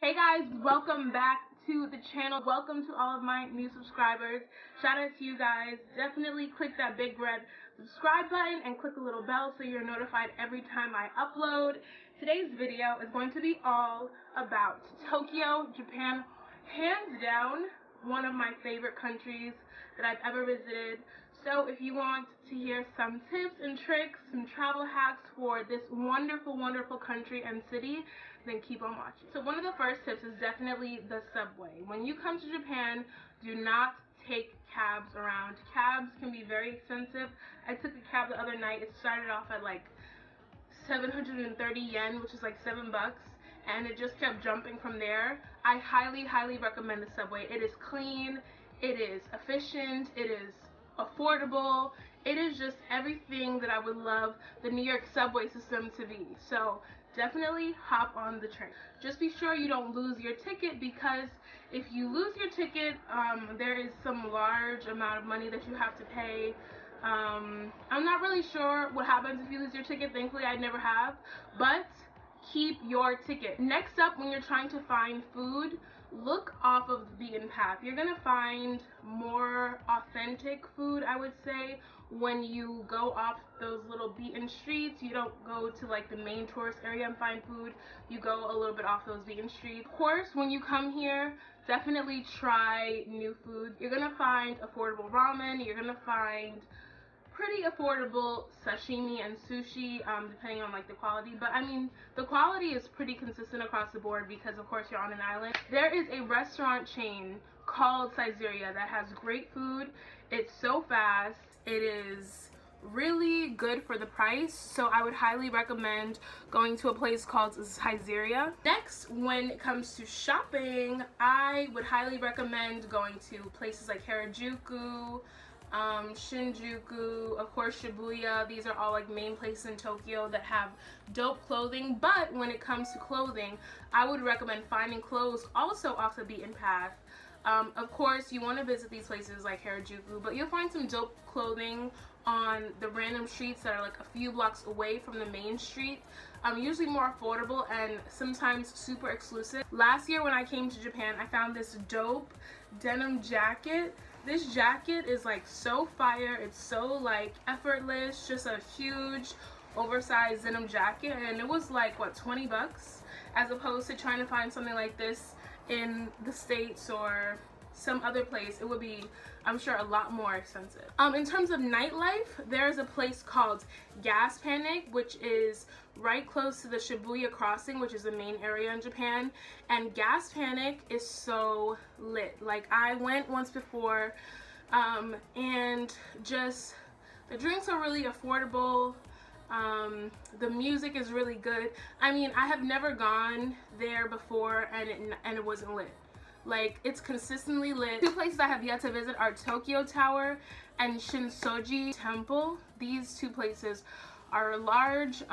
Hey guys, welcome back to the channel. Welcome to all of my new subscribers. Shout out to you guys. Definitely click that big red subscribe button and click the little bell so you're notified every time I upload. Today's video is going to be all about Tokyo, Japan. Hands down, one of my favorite countries that I've ever visited. So if you want to hear some tips and tricks, some travel hacks for this wonderful, wonderful country and city, then keep on watching. So one of the first tips is definitely the subway. When you come to Japan, do not take cabs around. Cabs can be very expensive. I took a cab the other night. It started off at like 730 yen, which is like $7, and it just kept jumping from there. I highly, highly recommend the subway. It is clean, it is efficient, it is affordable. It is just everything that I would love the New York subway system to be. So definitely hop on the train. Just be sure you don't lose your ticket, because if you lose your ticket, there is some large amount of money that you have to pay. I'm not really sure what happens if you lose your ticket. Thankfully, I never have, but keep your ticket. Next up, when you're trying to find food, look off of the beaten path. You're gonna find more authentic food, I would say, when you go off those little beaten streets. You don't go to like the main tourist area and find food. You go a little bit off those beaten streets. Of course, when you come here, definitely try new food. You're gonna find affordable ramen. You're gonna find pretty affordable sashimi and sushi, depending on like the quality, but I mean the quality is pretty consistent across the board because of course you're on an island. There is a restaurant chain called Saizeriya that has great food. It's so fast, it is really good for the price, so I would highly recommend going to a place called Saizeriya. Next, when it comes to shopping, I would highly recommend going to places like Harajuku, Shinjuku, of course Shibuya. These are all like main places in Tokyo that have dope clothing. But when it comes to clothing, I would recommend finding clothes also off the beaten path. Of course, you want to visit these places like Harajuku, but you'll find some dope clothing on the random streets that are like a few blocks away from the main street. Usually more affordable and sometimes super exclusive. Last year when I came to Japan, I found this dope denim jacket. This jacket is like so fire, it's so like effortless, just a huge oversized denim jacket, and it was like what, $20, as opposed to trying to find something like this in the States or some other place. It would be, I'm sure, a lot more expensive. In terms of nightlife, there's a place called Gas Panic, which is right close to the Shibuya crossing, which is the main area in Japan, and Gas Panic is so lit. Like, I went once before, and just the drinks are really affordable. The music is really good. I mean, I have never gone there before and it wasn't lit. Like, it's consistently lit. Two places I have yet to visit are Tokyo Tower and Shinsoji Temple. These two places are large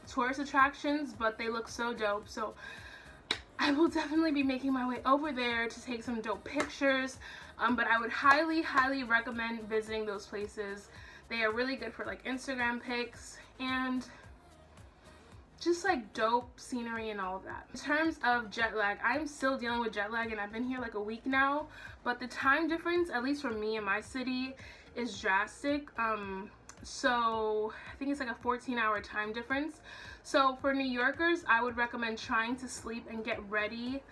tourist attractions, but they look so dope. So I will definitely be making my way over there to take some dope pictures. But I would highly, highly recommend visiting those places. They are really good for like Instagram pics and just like dope scenery and all of that. In terms of jet lag, I'm still dealing with jet lag, and I've been here like a week now, but the time difference, at least for me in my city, is drastic. So I think it's like a 14-hour time difference. So for New Yorkers, I would recommend trying to sleep and get ready,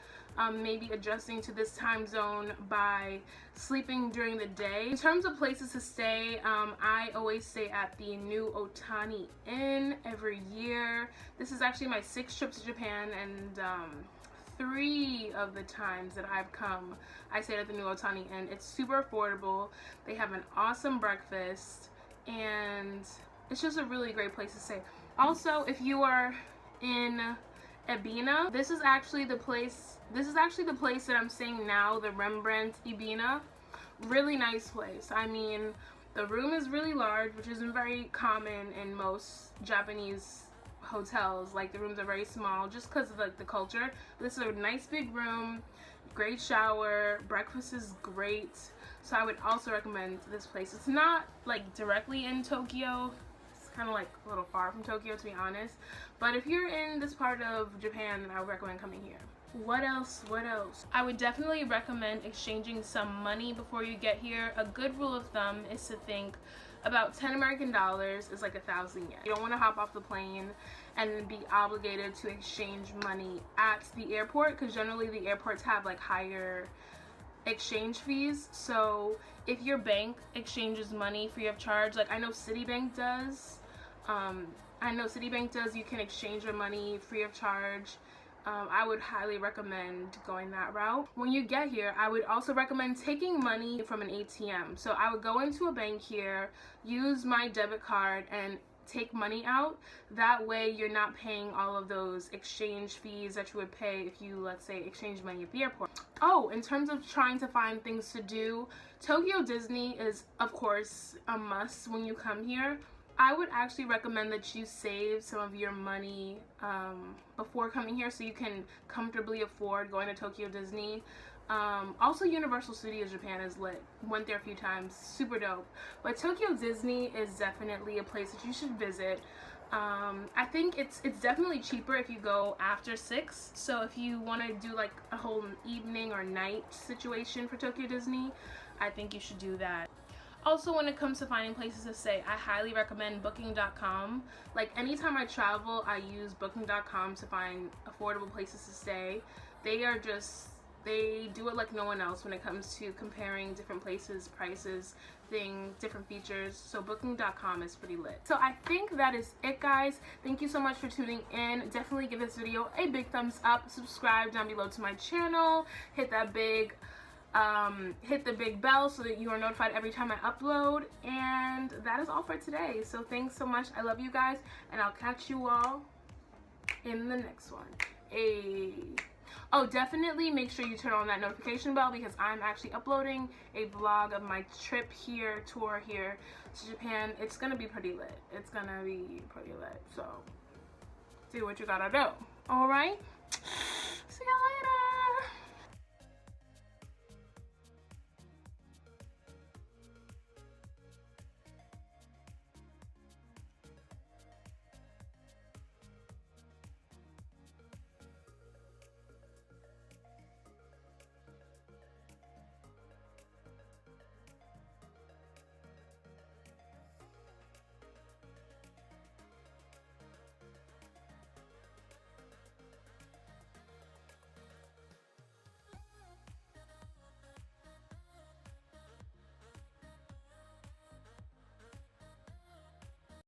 maybe adjusting to this time zone by sleeping during the day. In terms of places to stay, I always stay at the New Otani Inn every year. This is actually my 6th trip to Japan, and 3 of the times that I've come, I stayed at the New Otani Inn. It's super affordable. They have an awesome breakfast, and it's just a really great place to stay. Also, if you are in Ebina, this is actually the place that I'm staying now, the Rembrandt Ebina. Really nice place. I mean, the room is really large, which isn't very common in most Japanese hotels. Like, the rooms are very small just because of like the culture. This is a nice big room, great shower, breakfast is great. So I would also recommend this place. It's not like directly in Tokyo. It's kind of like a little far from Tokyo, to be honest. But if you're in this part of Japan, then I would recommend coming here. What else? What else? I would definitely recommend exchanging some money before you get here. A good rule of thumb is to think about 10 American dollars is like 1,000 yen. You don't want to hop off the plane and then be obligated to exchange money at the airport, because generally the airports have like higher exchange fees. So if your bank exchanges money free of charge, like I know Citibank does, you can exchange your money free of charge. I would highly recommend going that route. When you get here, I would also recommend taking money from an ATM. So I would go into a bank here, use my debit card, and take money out. That way you're not paying all of those exchange fees that you would pay if you, let's say, exchange money at the airport. Oh, in terms of trying to find things to do, Tokyo Disney is, of course, a must when you come here. I would actually recommend that you save some of your money before coming here so you can comfortably afford going to Tokyo Disney. Also, Universal Studios Japan is lit. Went there a few times, super dope. But Tokyo Disney is definitely a place that you should visit. I think it's definitely cheaper if you go after 6. So if you want to do like a whole evening or night situation for Tokyo Disney, I think you should do that. Also, when it comes to finding places to stay, I highly recommend Booking.com. Like, anytime I travel, I use Booking.com to find affordable places to stay. They do it like no one else when it comes to comparing different places, prices, things, different features. So Booking.com is pretty lit. So I think that is it, guys. Thank you so much for tuning in. Definitely give this video a big thumbs up. Subscribe down below to my channel. Hit that big hit the big bell so that you are notified every time I upload. And that is all for today. So thanks so much. I love you guys, and I'll catch you all in the next one. Oh, definitely make sure you turn on that notification bell, because I'm actually uploading a vlog of my trip here, tour here to Japan. It's gonna be pretty lit. It's gonna be pretty lit. So do what you gotta do. All right, see you later.